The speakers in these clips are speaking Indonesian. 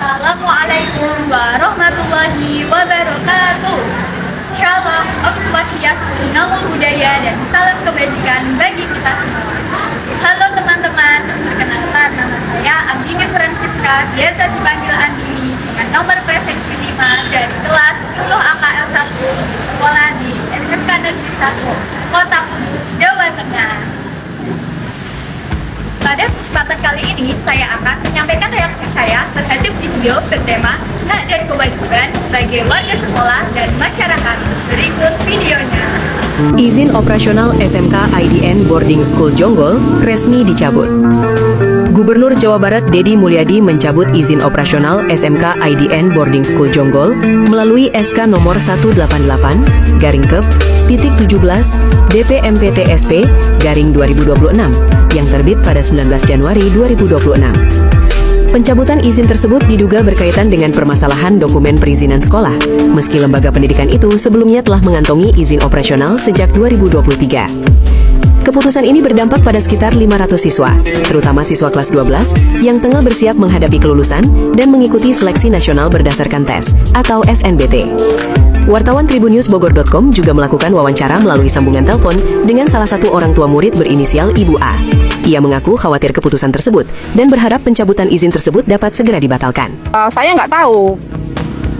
Assalamualaikum warahmatullahi wabarakatuh. Shalom, Om Swastiastu, Namo Buddhaya, dan salam kebajikan bagi kita semua. Halo teman-teman, perkenalkan nama saya Andini Francisca, biasa dipanggil Andini, dengan nomor presensi 5 dari kelas 10 AKL 1, sekolah di SMK Negeri 1, Kota Kudus, Jawa Tengah. Pada kesempatan kali ini, saya akan menyampaikan reaksi saya terhadap video bertema hak dan kewajiban sebagai warga sekolah dan masyarakat. Berikut videonya. Izin operasional SMK IDN Boarding School Jonggol resmi dicabut. Gubernur Jawa Barat Deddy Mulyadi mencabut izin operasional SMK IDN Boarding School Jonggol melalui SK nomor 188/Kep/17 DPMPTSP /2026 yang terbit pada 19 Januari 2026. Pencabutan izin tersebut diduga berkaitan dengan permasalahan dokumen perizinan sekolah, meski lembaga pendidikan itu sebelumnya telah mengantongi izin operasional sejak 2023. Keputusan ini berdampak pada sekitar 500 siswa, terutama siswa kelas 12, yang tengah bersiap menghadapi kelulusan dan mengikuti seleksi nasional berdasarkan tes, atau SNBT. Wartawan tribunnews.bogor.com juga melakukan wawancara melalui sambungan telepon dengan salah satu orang tua murid berinisial Ibu A. Ia mengaku khawatir keputusan tersebut dan berharap pencabutan izin tersebut dapat segera dibatalkan. Saya nggak tahu,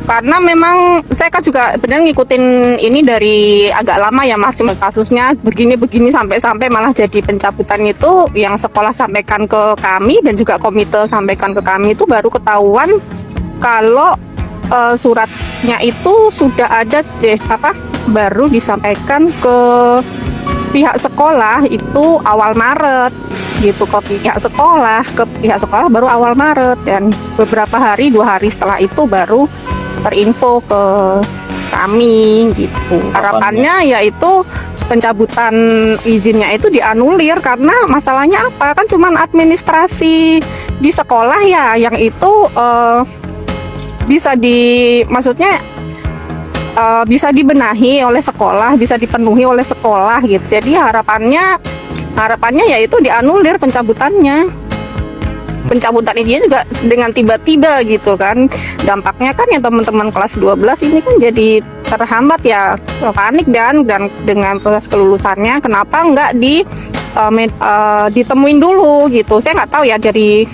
karena memang saya kan juga benar ngikutin ini dari agak lama ya Mas. Cuma kasusnya begini-begini sampai malah jadi pencabutan itu yang sekolah sampaikan ke kami dan juga komite sampaikan ke kami itu baru ketahuan kalau suratnya itu sudah ada baru disampaikan ke pihak sekolah itu awal Maret gitu, ke pihak sekolah baru awal Maret, dan beberapa hari 2 hari setelah itu baru terinfo ke kami gitu. Harapannya yaitu pencabutan izinnya itu dianulir, karena masalahnya apa, kan cuman administrasi di sekolah ya yang itu bisa dibenahi oleh sekolah, bisa dipenuhi oleh sekolah gitu. Jadi harapannya yaitu dianulir pencabutannya. Pencabutan ini juga dengan tiba-tiba gitu kan. Dampaknya kan ya teman-teman kelas 12 ini kan jadi terhambat ya, panik dan dengan proses kelulusannya kenapa nggak ditemuin dulu gitu. Saya nggak tahu ya, dari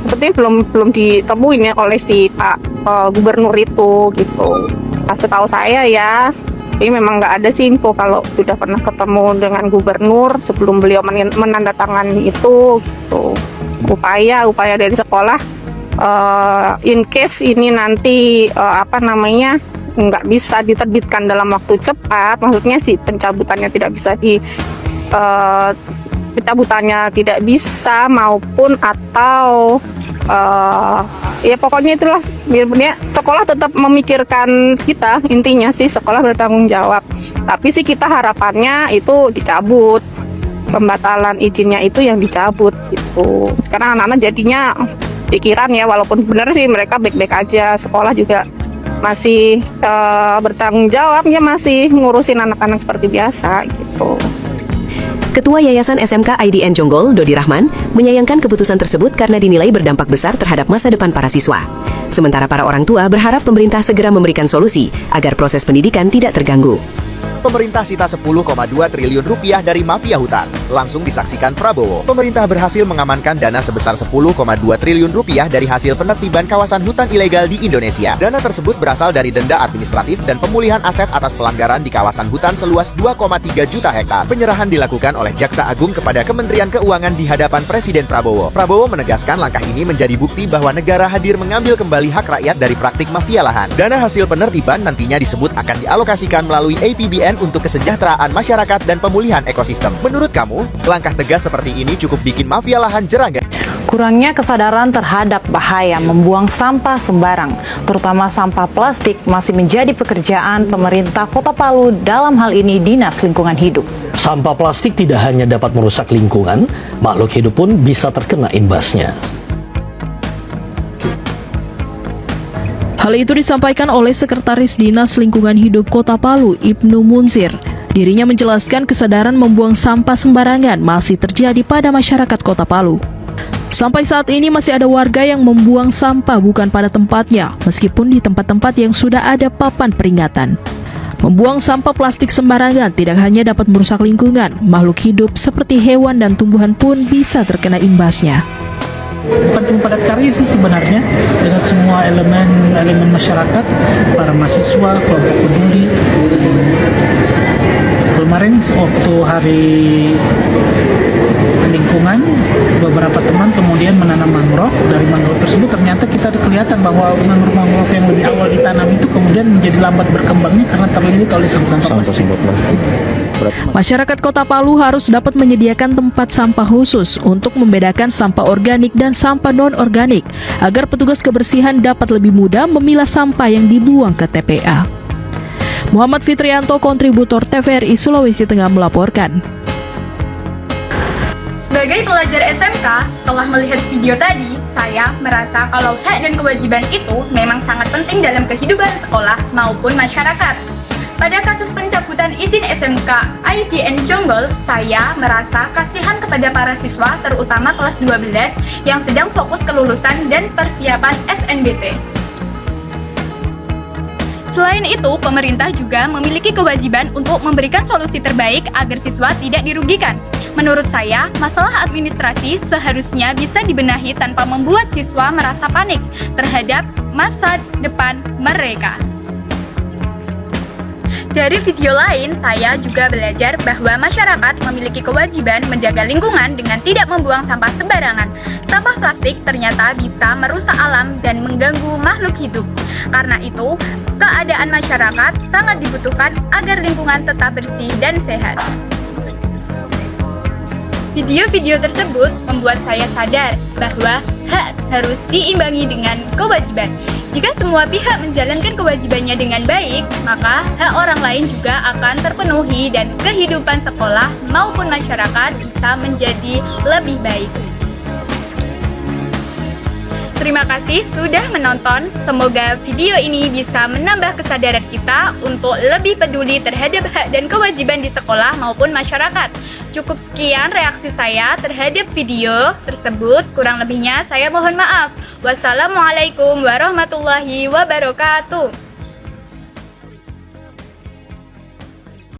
sepertinya belum ditemuin ya oleh si Pak Gubernur itu gitu. Setahu saya ya, ini memang nggak ada sih info kalau sudah pernah ketemu dengan gubernur sebelum beliau menandatangani itu gitu. Upaya dari sekolah in case ini nanti nggak bisa diterbitkan dalam waktu cepat, maksudnya si pencabutannya tidak bisa maupun atau ya pokoknya itulah, biar sekolah tetap memikirkan kita, intinya sih sekolah bertanggung jawab. Tapi sih kita harapannya itu dicabut, pembatalan izinnya itu yang dicabut gitu. Karena anak-anak jadinya pikiran ya, walaupun benar sih mereka baik-baik aja, sekolah juga masih bertanggung jawab ya, masih ngurusin anak-anak seperti biasa gitu. Ketua Yayasan SMK IDN Jonggol, Dodi Rahman, menyayangkan keputusan tersebut karena dinilai berdampak besar terhadap masa depan para siswa. Sementara para orang tua berharap pemerintah segera memberikan solusi agar proses pendidikan tidak terganggu. Pemerintah sita 10,2 triliun rupiah dari mafia hutan. Langsung disaksikan Prabowo. Pemerintah berhasil mengamankan dana sebesar 10,2 triliun rupiah dari hasil penertiban kawasan hutan ilegal di Indonesia. Dana tersebut berasal dari denda administratif dan pemulihan aset atas pelanggaran di kawasan hutan seluas 2,3 juta hektar. Penyerahan dilakukan oleh Jaksa Agung kepada Kementerian Keuangan di hadapan Presiden Prabowo. Prabowo menegaskan langkah ini menjadi bukti bahwa negara hadir mengambil kembali hak rakyat dari praktik mafia lahan. Dana hasil penertiban nantinya disebut akan dialokasikan melalui APBN untuk kesejahteraan masyarakat dan pemulihan ekosistem. Menurut kamu, langkah tegas seperti ini cukup bikin mafia lahan jerah nggak? Kurangnya kesadaran terhadap bahaya membuang sampah sembarang, terutama sampah plastik, masih menjadi pekerjaan pemerintah Kota Palu, dalam hal ini Dinas Lingkungan Hidup. Sampah plastik tidak hanya dapat merusak lingkungan, makhluk hidup pun bisa terkena imbasnya. Hal itu disampaikan oleh Sekretaris Dinas Lingkungan Hidup Kota Palu, Ibnu Munsir. Dirinya menjelaskan kesadaran membuang sampah sembarangan masih terjadi pada masyarakat Kota Palu. Sampai saat ini masih ada warga yang membuang sampah bukan pada tempatnya, meskipun di tempat-tempat yang sudah ada papan peringatan. Membuang sampah plastik sembarangan tidak hanya dapat merusak lingkungan, makhluk hidup seperti hewan dan tumbuhan pun bisa terkena imbasnya. Bukan cuma padat karya sih sebenarnya, dengan semua elemen masyarakat, para mahasiswa, kelompok peduli. Kemarin waktu hari lingkungan, beberapa teman kemudian menanam mangrove. Dari mangrove tersebut ternyata kita kelihatan bahwa mangrove yang lebih awal ditanam itu kemudian menjadi lambat berkembangnya karena terlilit oleh sampah plastik. Masyarakat Kota Palu harus dapat menyediakan tempat sampah khusus untuk membedakan sampah organik dan sampah non-organik agar petugas kebersihan dapat lebih mudah memilah sampah yang dibuang ke TPA. Muhammad Fitrianto, kontributor TVRI Sulawesi Tengah melaporkan. Sebagai pelajar SMK, setelah melihat video tadi, saya merasa kalau hak dan kewajiban itu memang sangat penting dalam kehidupan sekolah maupun masyarakat. Pada kasus pencabutan izin SMK IDN Jonggol, saya merasa kasihan kepada para siswa, terutama kelas 12 yang sedang fokus kelulusan dan persiapan SNBT. Selain itu, pemerintah juga memiliki kewajiban untuk memberikan solusi terbaik agar siswa tidak dirugikan. Menurut saya, masalah administrasi seharusnya bisa dibenahi tanpa membuat siswa merasa panik terhadap masa depan mereka. Dari video lain, saya juga belajar bahwa masyarakat memiliki kewajiban menjaga lingkungan dengan tidak membuang sampah sembarangan. Sampah plastik ternyata bisa merusak alam dan mengganggu makhluk hidup. Karena itu, keadaan masyarakat sangat dibutuhkan agar lingkungan tetap bersih dan sehat. Video-video tersebut membuat saya sadar bahwa hak harus diimbangi dengan kewajiban. Jika semua pihak menjalankan kewajibannya dengan baik, maka hak orang lain juga akan terpenuhi dan kehidupan sekolah maupun masyarakat bisa menjadi lebih baik. Terima kasih sudah menonton. Semoga video ini bisa menambah kesadaran kita untuk lebih peduli terhadap hak dan kewajiban di sekolah maupun masyarakat. Cukup sekian reaksi saya terhadap video tersebut. Kurang lebihnya saya mohon maaf. Wassalamualaikum warahmatullahi wabarakatuh.